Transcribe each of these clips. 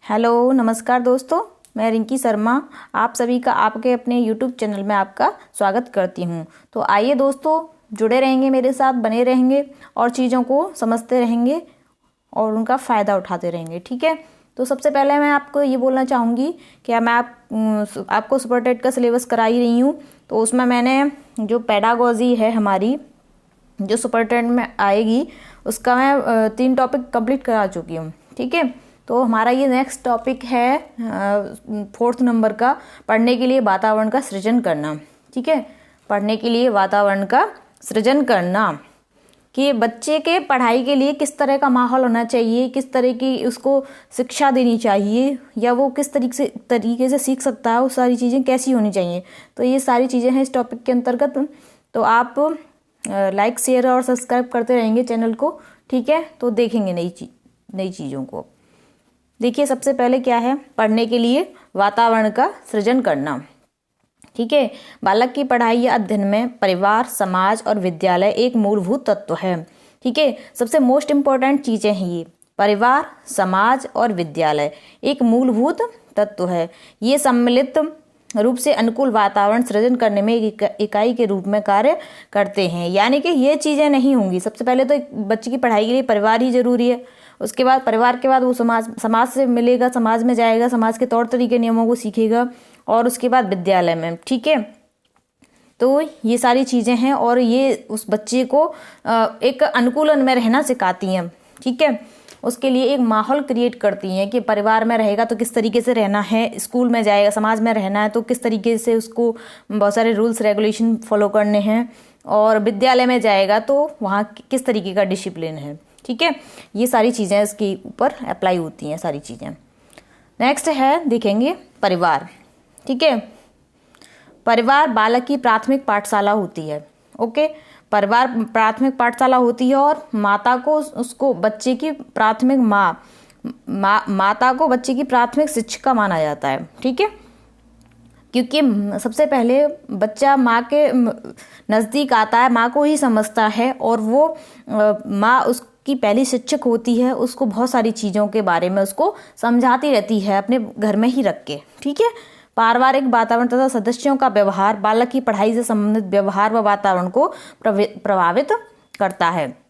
Hello नमस्कार दोस्तों, मैं रिंकी शर्मा आप सभी का आपके अपने यूट्यूब चैनल में आपका स्वागत करती हूँ। तो आइए दोस्तों, जुड़े रहेंगे मेरे साथ, बने रहेंगे और चीज़ों को समझते रहेंगे और उनका फ़ायदा उठाते रहेंगे। ठीक है, तो सबसे पहले मैं आपको ये बोलना चाहूँगी कि मैं आपको सुपर टेट का सिलेबस करा ही रही हूँ। तो उसमें मैंने जो पेडागोजी है हमारी, जो सुपर टेट में आएगी, उसका मैं 3 टॉपिक कंप्लीट करा चुकी हूँ। ठीक है, तो हमारा ये नेक्स्ट टॉपिक है 4th नंबर का, पढ़ने के लिए वातावरण का सृजन करना। ठीक है, पढ़ने के लिए वातावरण का सृजन करना, कि बच्चे के पढ़ाई के लिए किस तरह का माहौल होना चाहिए, किस तरह की उसको शिक्षा देनी चाहिए, या वो किस तरीके से सीख सकता है, वो सारी चीज़ें कैसी होनी चाहिए। तो ये सारी चीज़ें हैं इस टॉपिक के अंतर्गत। तो आप लाइक शेयर और सब्सक्राइब करते रहेंगे चैनल को। ठीक है, तो देखेंगे नई चीज़ों को। देखिए, सबसे पहले क्या है, पढ़ने के लिए वातावरण का सृजन करना। ठीक है, बालक की पढ़ाई या अध्ययन में परिवार, समाज और विद्यालय एक मूलभूत तत्व है। ठीक है, सबसे मोस्ट इम्पोर्टेंट चीज़ें हैं ये, परिवार, समाज और विद्यालय एक मूलभूत तत्व है। ये सम्मिलित रूप से अनुकूल वातावरण सृजन करने में एक इकाई के रूप में कार्य करते हैं। यानी कि ये चीज़ें नहीं होंगी। सबसे पहले तो एक बच्चे की पढ़ाई के लिए परिवार ही जरूरी है। उसके बाद परिवार के बाद वो समाज से मिलेगा, समाज में जाएगा, समाज के तौर तरीके नियमों को सीखेगा, और उसके बाद विद्यालय में। ठीक है, तो ये सारी चीज़ें हैं और ये उस बच्चे को एक अनुकूलन में रहना सिखाती हैं। ठीक है, उसके लिए एक माहौल क्रिएट करती हैं कि परिवार में रहेगा तो किस तरीके से रहना है, स्कूल में जाएगा, समाज में रहना है तो किस तरीके से उसको बहुत सारे रूल्स रेगुलेशन फॉलो करने हैं, और विद्यालय में जाएगा तो वहाँ किस तरीके का डिसिप्लिन है। ठीक है, ये सारी चीज़ें इसके ऊपर अप्लाई होती हैं, सारी चीज़ें। नेक्स्ट है, देखेंगे परिवार। ठीक है, परिवार बालक की प्राथमिक पाठशाला होती है। ओके, परिवार प्राथमिक पाठशाला होती है और माता को उसको बच्चे की प्राथमिक माता को बच्चे की प्राथमिक शिक्षिका माना जाता है। ठीक है, क्योंकि सबसे पहले बच्चा माँ के नज़दीक आता है, माँ को ही समझता है, और वो माँ उसकी पहली शिक्षक होती है। उसको बहुत सारी चीज़ों के बारे में उसको समझाती रहती है अपने घर में ही रख के। ठीक है, पारिवारिक वातावरण तथा सदस्यों का व्यवहार बालक की पढ़ाई से संबंधित व्यवहार व वातावरण को प्रभावित करता है।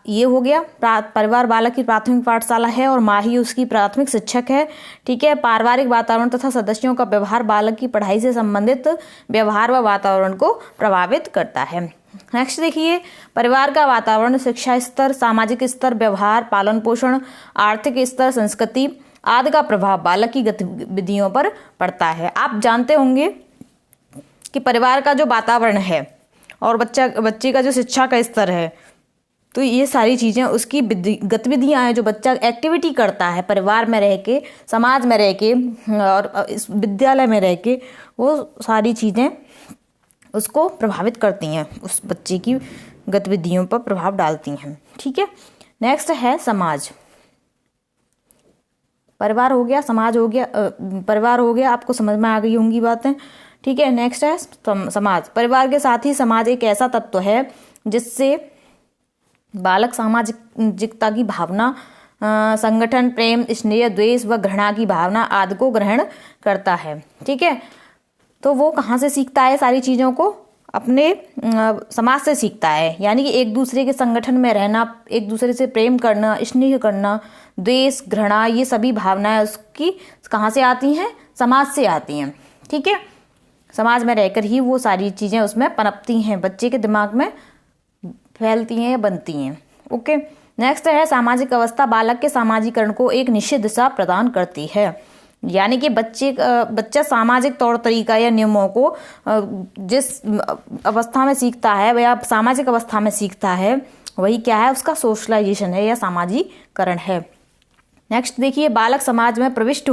ये हो गया, परिवार बालक की प्राथमिक पाठशाला है और माँ ही उसकी प्राथमिक शिक्षक है। ठीक है, पारिवारिक वातावरण तथा सदस्यों का व्यवहार बालक की पढ़ाई से संबंधित व्यवहार व वातावरण को प्रभावित करता है। नेक्स्ट देखिए, परिवार का वातावरण शिक्षा स्तर, सामाजिक स्तर, व्यवहार, पालन पोषण, आर्थिक स्तर, संस्कृति आदि का प्रभाव बालक की गतिविधियों पर पड़ता है। आप जानते होंगे कि परिवार का जो वातावरण है और बच्चे का जो शिक्षा का स्तर है, तो ये सारी चीज़ें उसकी गतिविधियाँ हैं, जो बच्चा एक्टिविटी करता है परिवार में रह के, समाज में रह के और इस विद्यालय में रह के, वो सारी चीज़ें उसको प्रभावित करती हैं, उस बच्चे की गतिविधियों पर प्रभाव डालती हैं। ठीक है, नेक्स्ट है समाज। परिवार हो गया, समाज हो गया, परिवार हो गया, आपको समझ में आ गई होंगी बातें। ठीक है, नेक्स्ट है समाज। परिवार के साथ ही समाज एक ऐसा तत्व है जिससे बालक सामाजिकता की भावना, संगठन, प्रेम, स्नेह, द्वेष व घृणा की भावना आदि को ग्रहण करता है। ठीक है, तो वो कहाँ से सीखता है सारी चीज़ों को? अपने समाज से सीखता है। यानी कि एक दूसरे के संगठन में रहना, एक दूसरे से प्रेम करना, स्नेह करना, द्वेष, घृणा, ये सभी भावनाएं उसकी कहाँ से आती हैं? समाज से आती हैं। ठीक है, समाज में रहकर ही वो सारी चीज़ें उसमें पनपती हैं, बच्चे के दिमाग में फैलती हैं या बनती हैं। ओके, नेक्स्ट है सामाजिक अवस्था। बालक के सामाजिकरण को एक निश्चित दिशा प्रदान करती है। यानी कि बच्चा सामाजिक तौर तरीका या नियमों को जिस अवस्था में सीखता है या सामाजिक अवस्था में सीखता है, वही क्या है? उसका सोशलाइजेशन है या सामाजिकरण है। नेक्स्ट देखिए, बालक समाज में प्रविष्ट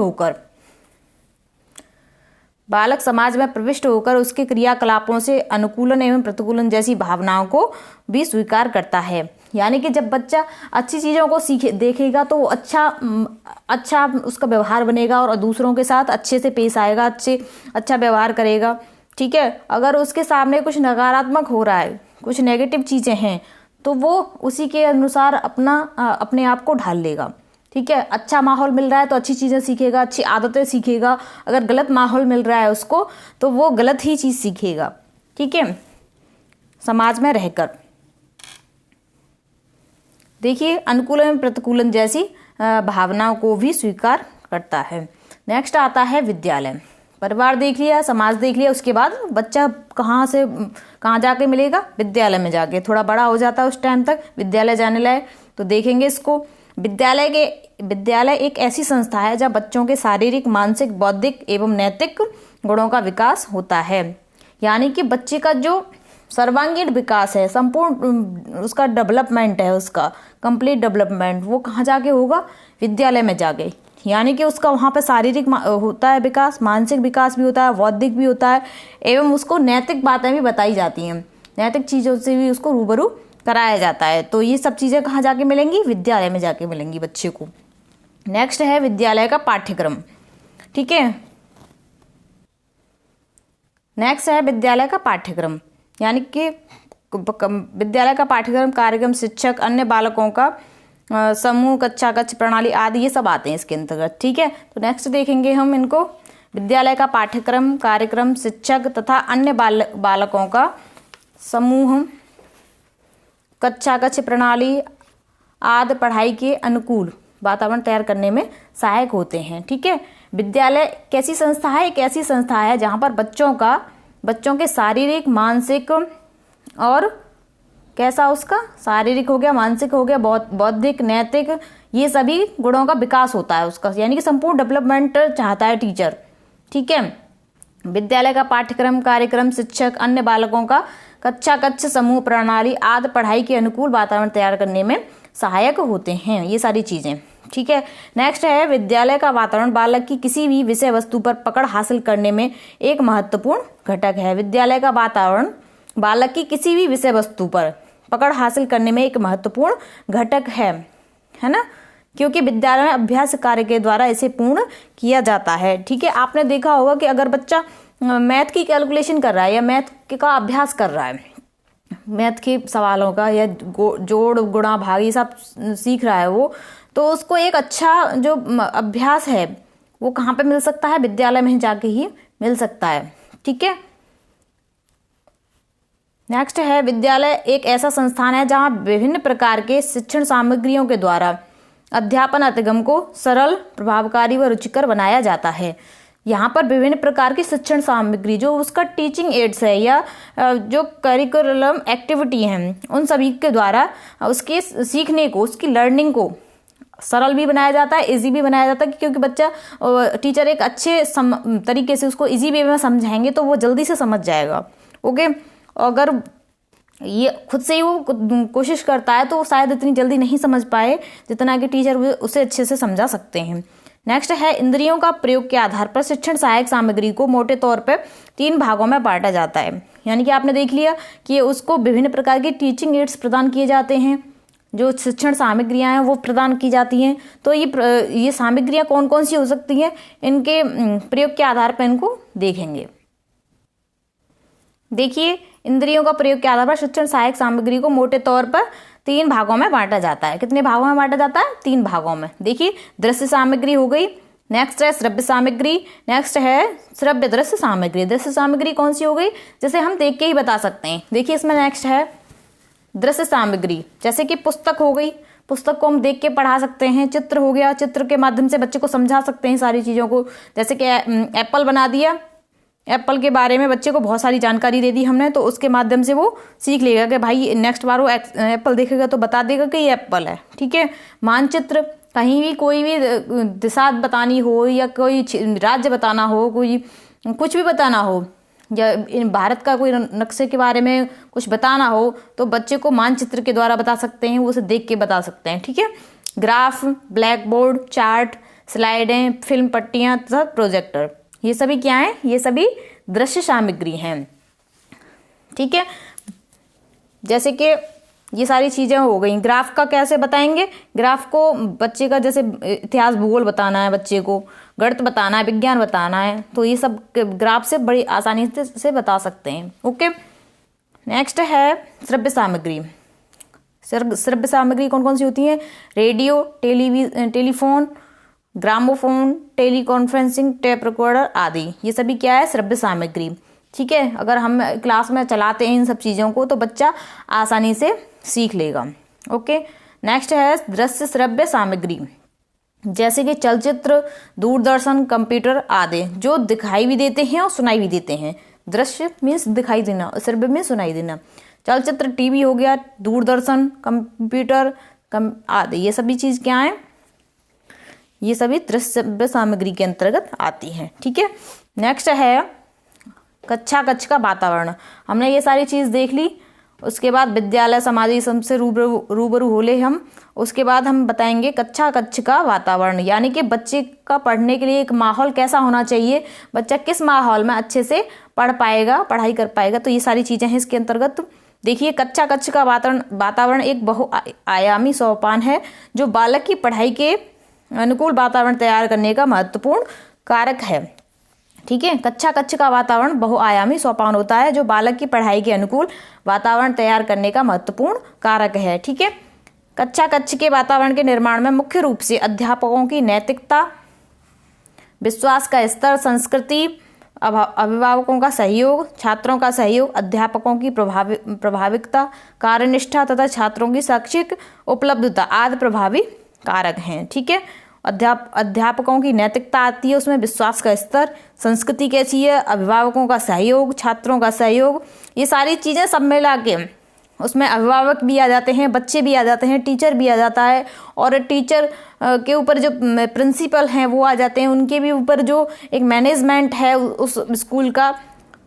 होकर उसके क्रियाकलापों से अनुकूलन एवं प्रतिकूलन जैसी भावनाओं को भी स्वीकार करता है। यानी कि जब बच्चा अच्छी चीज़ों को देखेगा तो वो अच्छा उसका व्यवहार बनेगा और दूसरों के साथ अच्छे से पेश आएगा, अच्छा व्यवहार करेगा। ठीक है, अगर उसके सामने कुछ नकारात्मक हो रहा है, कुछ नेगेटिव चीज़ें हैं, तो वो उसी के अनुसार अपने आप को ढाल लेगा। ठीक है, अच्छा माहौल मिल रहा है तो अच्छी चीज़ें सीखेगा, अच्छी आदतें सीखेगा। अगर गलत माहौल मिल रहा है उसको तो वो गलत ही चीज़ सीखेगा। ठीक है, समाज में रहकर। देखिए, अनुकूलन प्रतिकूलन जैसी भावनाओं को भी स्वीकार करता है। नेक्स्ट आता है विद्यालय। परिवार देख लिया, समाज देख लिया, उसके बाद बच्चा कहाँ जाके मिलेगा? विद्यालय में जाके। थोड़ा बड़ा हो जाता है उस टाइम तक विद्यालय जाने लायक, तो देखेंगे इसको। विद्यालय एक ऐसी संस्था है जहाँ बच्चों के शारीरिक, मानसिक, बौद्धिक एवं नैतिक गुणों का विकास होता है। यानी कि बच्चे का जो सर्वांगीण विकास है, संपूर्ण उसका डेवलपमेंट है, उसका कंप्लीट डेवलपमेंट, वो कहाँ जाके होगा? विद्यालय में जाके। यानी कि उसका वहाँ पे शारीरिक होता है विकास, मानसिक विकास भी होता है, बौद्धिक भी होता है, एवं उसको नैतिक बातें भी बताई जाती हैं, नैतिक चीज़ों से भी उसको रूबरू कराया जाता है। तो ये सब चीज़ें कहाँ जाके मिलेंगी? विद्यालय में जाके मिलेंगी बच्चे को। नेक्स्ट है विद्यालय का पाठ्यक्रम। ठीक है, नेक्स्ट है विद्यालय का पाठ्यक्रम। यानी कि विद्यालय का पाठ्यक्रम, कार्यक्रम, शिक्षक, अन्य बालकों का समूह, कक्षा, कक्ष प्रणाली आदि ये सब आते हैं इसके अंतर्गत। ठीक है, तो नेक्स्ट देखेंगे हम इनको। विद्यालय का पाठ्यक्रम, कार्यक्रम, शिक्षक तथा अन्य बालकों का समूह, कक्षा, कक्ष प्रणाली आदि पढ़ाई के अनुकूल वातावरण तैयार करने में सहायक होते हैं। ठीक है, विद्यालय कैसी संस्था है? एक ऐसी संस्था है जहाँ पर बच्चों के शारीरिक, मानसिक और कैसा उसका शारीरिक हो गया, मानसिक हो गया, बौद्धिक, नैतिक, ये सभी गुणों का विकास होता है उसका। यानी कि संपूर्ण डेवलपमेंट चाहता है टीचर। ठीक है, विद्यालय का पाठ्यक्रम, कार्यक्रम, शिक्षक, अन्य बालकों का कक्षा, कक्ष, समूह प्रणाली आदि पढ़ाई के अनुकूल वातावरण तैयार करने में सहायक होते हैं, ये सारी चीजें। ठीक है, नेक्स्ट है विद्यालय का वातावरण बालक की किसी भी विषय वस्तु पर पकड़ हासिल करने में एक महत्वपूर्ण घटक है। विद्यालय का वातावरण बालक की किसी भी विषय वस्तु पर पकड़ हासिल करने में एक महत्वपूर्ण घटक है ना, क्योंकि विद्यालय में अभ्यास कार्य के द्वारा इसे पूर्ण किया जाता है। ठीक है, आपने देखा होगा कि अगर बच्चा मैथ की कैलकुलेशन कर रहा है या मैथ का अभ्यास कर रहा है, मैथ के सवालों का या जोड़, गुणा, भाग ये सब सीख रहा है वो, तो उसको एक अच्छा जो अभ्यास है वो कहाँ पे मिल सकता है? विद्यालय में जाके ही मिल सकता है। ठीक है, नेक्स्ट है विद्यालय एक ऐसा संस्थान है जहाँ विभिन्न प्रकार के शिक्षण सामग्रियों के द्वारा अध्यापन अधिगम को सरल, प्रभावकारी व रुचिकर बनाया जाता है। यहाँ पर विभिन्न प्रकार की शिक्षण सामग्री, जो उसका टीचिंग एड्स है या जो करिकुलम एक्टिविटी हैं, उन सभी के द्वारा उसके सीखने को, उसकी लर्निंग को सरल भी बनाया जाता है, इजी भी बनाया जाता है, क्योंकि बच्चा टीचर एक अच्छे तरीके से उसको इजी वे में समझाएंगे तो वो जल्दी से समझ जाएगा। ओके, अगर ये खुद से ही वो कोशिश करता है तो वो शायद इतनी जल्दी नहीं समझ पाए जितना कि टीचर उसे अच्छे से समझा सकते हैं। नेक्स्ट है इंद्रियों का प्रयोग के आधार पर शिक्षण सहायक सामग्री को मोटे तौर पर 3 भागों में बांटा जाता है। यानी कि आपने देख लिया कि उसको विभिन्न प्रकार के टीचिंग एड्स प्रदान किए जाते हैं, जो शिक्षण सामग्रियां हैं वो प्रदान की जाती हैं। तो ये सामग्रियां कौन कौन सी हो सकती हैं, इनके प्रयोग के आधार पर इनको देखेंगे। देखिए, इंद्रियों का प्रयोग के आधार पर शिक्षण सहायक सामग्री को मोटे तौर पर 3 भागों में बांटा जाता है। कितने भागों में बांटा जाता है? 3 भागों में। देखिए, दृश्य सामग्री हो गई, नेक्स्ट है श्रव्य सामग्री, नेक्स्ट है श्रव्य दृश्य सामग्री। दृश्य सामग्री कौन सी हो गई? जैसे हम देख के ही बता सकते हैं। देखिए, इसमें नेक्स्ट है दृश्य सामग्री, जैसे कि पुस्तक हो गई, पुस्तक को हम देख के पढ़ा सकते हैं। चित्र हो गया, चित्र के माध्यम से बच्चे को समझा सकते हैं सारी चीज़ों को। जैसे कि एप्पल बना दिया, एप्पल के बारे में बच्चे को बहुत सारी जानकारी दे दी हमने, तो उसके माध्यम से वो सीख लेगा कि भाई नेक्स्ट बार वो एप्पल देखेगा तो बता देगा कि ये एप्पल है। ठीक है, मानचित्र, कहीं भी कोई भी दिशा बतानी हो या कोई राज्य बताना हो, कोई कुछ भी बताना हो, या भारत का कोई नक्शे के बारे में कुछ बताना हो तो बच्चे को मानचित्र के द्वारा बता सकते हैं, वो उसे देख के बता सकते हैं। ठीक है, ग्राफ, ब्लैक बोर्ड, चार्ट, स्लाइडें, फिल्म पट्टियाँ तथा प्रोजेक्टर, ये सभी क्या हैं? ये सभी दृश्य सामग्री हैं। ठीक है, जैसे कि ये सारी चीज़ें हो गई। ग्राफ का कैसे बताएंगे? ग्राफ को बच्चे का जैसे इतिहास, भूगोल बताना है, बच्चे को गणित बताना है, विज्ञान बताना है, तो ये सब ग्राफ से बड़ी आसानी से बता सकते हैं। ओके, नेक्स्ट है श्रव्य सामग्री। श्रव्य सामग्री कौन कौन सी होती है? Radio, telephone, gramophone, teleconferencing, tape recorder आदि, ये सभी क्या है? श्रव्य सामग्री। ठीक है, अगर हम क्लास में चलाते हैं इन सब चीज़ों को तो बच्चा आसानी से सीख लेगा। ओके, नेक्स्ट है दृश्य श्रव्य सामग्री, जैसे कि चलचित्र, दूरदर्शन, कंप्यूटर आदि, जो दिखाई भी देते हैं और सुनाई भी देते हैं। दृश्य मीन्स दिखाई देना, श्रव्य में सुनाई देना। चलचित्र टीवी हो गया, दूरदर्शन, कंप्यूटर आदि, ये सभी चीज़ क्या है? ये सभी दृश्य सामग्री के अंतर्गत आती हैं। ठीक है, नेक्स्ट है कक्षा कक्ष का वातावरण। हमने ये सारी चीज़ देख ली। उसके बाद विद्यालय सामाजिक से रूबरू होले हम। उसके बाद हम बताएंगे कक्षा कक्ष का वातावरण, यानी कि बच्चे का पढ़ने के लिए एक माहौल कैसा होना चाहिए, बच्चा किस माहौल में अच्छे से पढ़ पाएगा, पढ़ाई कर पाएगा। तो ये सारी चीज़ें हैं इसके अंतर्गत। देखिए, कक्षा कक्ष का वातावरण एक बहुआयामी सोपान है जो बालक की पढ़ाई के अनुकूल वातावरण तैयार करने का महत्वपूर्ण कारक है। ठीक है, कक्षा कक्ष का वातावरण बहुआयामी सोपान होता है जो बालक की पढ़ाई के अनुकूल वातावरण तैयार करने का महत्वपूर्ण कारक है। ठीक है, कक्षा कक्ष के वातावरण के निर्माण में मुख्य रूप से अध्यापकों की नैतिकता, विश्वास का स्तर, संस्कृति, अभिभावकों का सहयोग, छात्रों का सहयोग, अध्यापकों की प्रभाविकता, कार्यनिष्ठा तथा छात्रों की शैक्षिक उपलब्धता आदि प्रभावी कारक हैं। ठीक है, अध्यापकों की नैतिकता आती है, उसमें विश्वास का स्तर, संस्कृति कैसी है, अभिभावकों का सहयोग, छात्रों का सहयोग, ये सारी चीज़ें सब मिला के उसमें अभिभावक भी आ जाते हैं, बच्चे भी आ जाते हैं, टीचर भी आ जाता है, और टीचर के ऊपर जो प्रिंसिपल हैं वो आ जाते हैं, उनके भी ऊपर जो एक मैनेजमेंट है उस स्कूल का,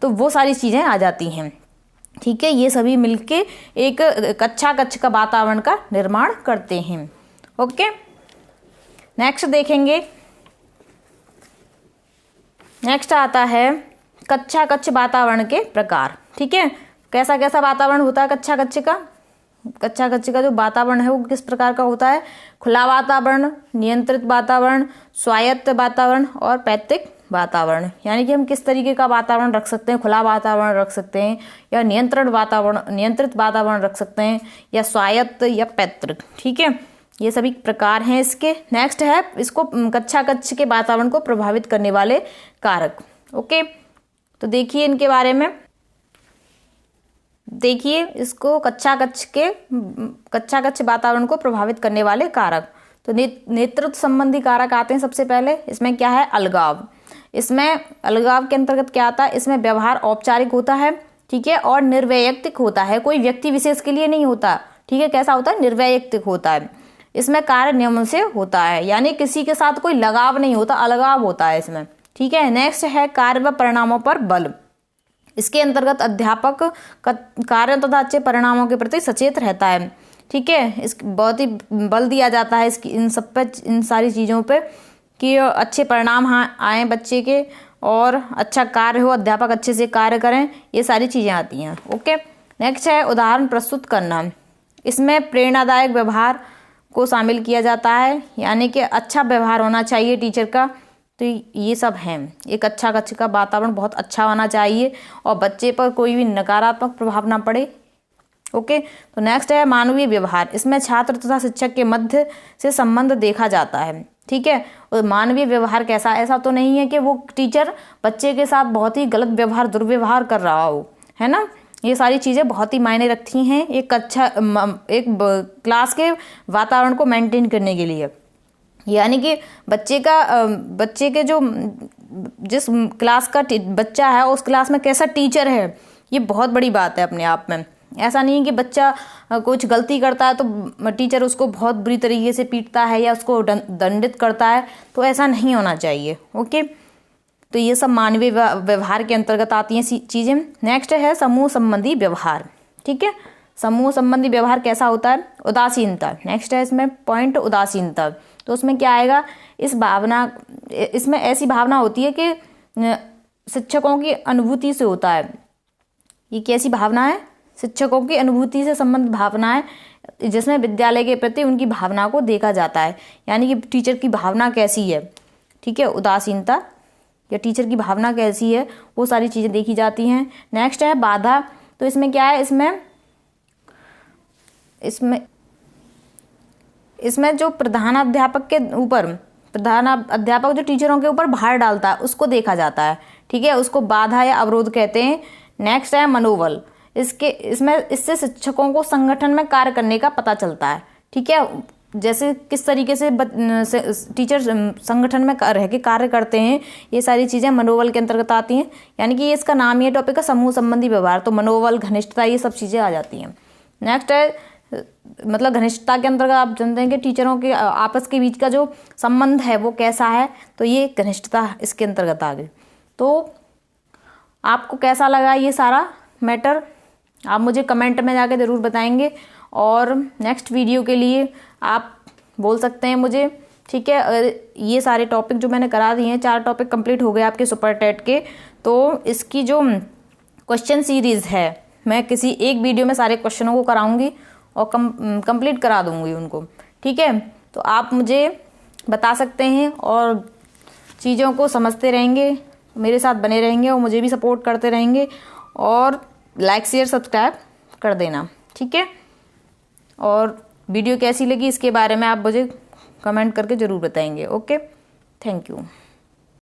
तो वो सारी चीज़ें आ जाती हैं। ठीक है, ये सभी मिलके एक कक्षा कक्ष का वातावरण का निर्माण करते हैं। ओके, नेक्स्ट देखेंगे। नेक्स्ट आता है कक्षा कक्ष वातावरण के प्रकार। ठीक है, कैसा कैसा वातावरण होता है कक्षा कक्ष का? कक्षा कक्ष का जो वातावरण है वो किस प्रकार का होता है? खुला वातावरण, नियंत्रित वातावरण, स्वायत्त वातावरण और पैतृक वातावरण। यानी कि हम किस तरीके का वातावरण रख सकते हैं? खुला वातावरण रख सकते हैं, या नियंत्रित वातावरण रख सकते हैं, या स्वायत्त या पैतृक। ठीक है, ये सभी प्रकार हैं इसके। नेक्स्ट है इसको कक्षा कक्ष के वातावरण को प्रभावित करने वाले कारक। ओके, तो देखिए इनके बारे में। देखिए इसको कक्षा कक्ष वातावरण को प्रभावित करने वाले कारक। तो नेतृत्व संबंधी कारक आते हैं सबसे पहले। इसमें क्या है? अलगाव। इसमें अलगाव के अंतर्गत क्या आता है? इसमें व्यवहार औपचारिक होता है, ठीक है, और निर्वैयक्तिक होता है, कोई व्यक्ति विशेष के लिए नहीं होता। ठीक है, कैसा होता है? निर्वैयक्तिक होता है। इसमें कार्य नियमन से होता है, यानी किसी के साथ कोई लगाव नहीं होता, अलगाव होता है इसमें। ठीक है, नेक्स्ट है कार्य व परिणामों पर बल। इसके अंतर्गत अध्यापक कार्य तथा अच्छे परिणामों के प्रति सचेत रहता है। ठीक है, इस बहुत ही बल दिया जाता है इसकी इन सब पे, इन सारी चीज़ों पे, कि अच्छे परिणाम आए बच्चे के और अच्छा कार्य हो, अध्यापक अच्छे से कार्य करें, ये सारी चीज़ें आती हैं। ओके, नेक्स्ट है उदाहरण प्रस्तुत करना। इसमें प्रेरणादायक व्यवहार को शामिल किया जाता है, यानी कि अच्छा व्यवहार होना चाहिए टीचर का। तो ये सब हैं। एक अच्छा कक्ष का वातावरण बहुत अच्छा होना चाहिए और बच्चे पर कोई भी नकारात्मक प्रभाव ना पड़े। ओके, तो नेक्स्ट है मानवीय व्यवहार। इसमें छात्र तथा शिक्षक के मध्य से संबंध देखा जाता है। ठीक है, और मानवीय व्यवहार कैसा? ऐसा तो नहीं है कि वो टीचर बच्चे के साथ बहुत ही गलत व्यवहार, दुर्व्यवहार कर रहा हो, है ना। ये सारी चीज़ें बहुत ही मायने रखती हैं एक क्लास के वातावरण को मेंटेन करने के लिए। यानी कि बच्चे के जो जिस क्लास का बच्चा है उस क्लास में कैसा टीचर है, ये बहुत बड़ी बात है अपने आप में। ऐसा नहीं है कि बच्चा कुछ गलती करता है तो टीचर उसको बहुत बुरी तरीके से पीटता है या उसको दंडित करता है, तो ऐसा नहीं होना चाहिए। ओके, तो ये सब मानवीय व्यवहार के अंतर्गत आती हैं चीज़ें। नेक्स्ट है समूह संबंधी व्यवहार। ठीक है, समूह संबंधी व्यवहार कैसा होता है? उदासीनता। नेक्स्ट है इसमें पॉइंट उदासीनता। तो उसमें क्या आएगा? इसमें ऐसी भावना होती है कि शिक्षकों की अनुभूति से होता है। ये कैसी भावना है? शिक्षकों की अनुभूति से संबंधित भावना है, जिसमें विद्यालय के प्रति उनकी भावना को देखा जाता है, यानी कि टीचर की भावना कैसी है। ठीक है, उदासीनता या टीचर की भावना कैसी है, वो सारी चीज़ें देखी जाती हैं। नेक्स्ट है बाधा। तो इसमें क्या है? इसमें इसमें जो प्रधान अध्यापक जो टीचरों के ऊपर भार डालता है उसको देखा जाता है, ठीक है, उसको बाधा या अवरोध कहते हैं। नेक्स्ट है मनोबल। इससे शिक्षकों को संगठन में कार्य करने का पता चलता है, ठीक है, जैसे किस तरीके से टीचर संगठन में रह के कार्य करते हैं, ये सारी चीज़ें मनोबल के अंतर्गत आती हैं। यानी कि ये इसका नाम ही है टॉपिक का, समूह संबंधी व्यवहार, तो मनोबल, घनिष्ठता, ये सब चीज़ें आ जाती हैं। नेक्स्ट है मतलब घनिष्ठता के अंतर्गत आप जानते हैं कि टीचरों के आपस के बीच का जो संबंध है वो कैसा है, तो ये घनिष्ठता इसके अंतर्गत आ गई। तो आपको कैसा लगा ये सारा मैटर, आप मुझे कमेंट में जाकर ज़रूर बताएंगे, और नेक्स्ट वीडियो के लिए आप बोल सकते हैं मुझे, ठीक है। ये सारे टॉपिक जो मैंने करा दिए हैं, 4 टॉपिक कंप्लीट हो गए आपके सुपर टेट के, तो इसकी जो क्वेश्चन सीरीज़ है मैं किसी एक वीडियो में सारे क्वेश्चनों को कराऊंगी और कंप्लीट करा दूंगी उनको, ठीक है। तो आप मुझे बता सकते हैं और चीज़ों को समझते रहेंगे, मेरे साथ बने रहेंगे और मुझे भी सपोर्ट करते रहेंगे, और लाइक शेयर सब्सक्राइब कर देना, ठीक है। और वीडियो कैसी लगी इसके बारे में आप मुझे कमेंट करके ज़रूर बताएंगे। Okay, thank you.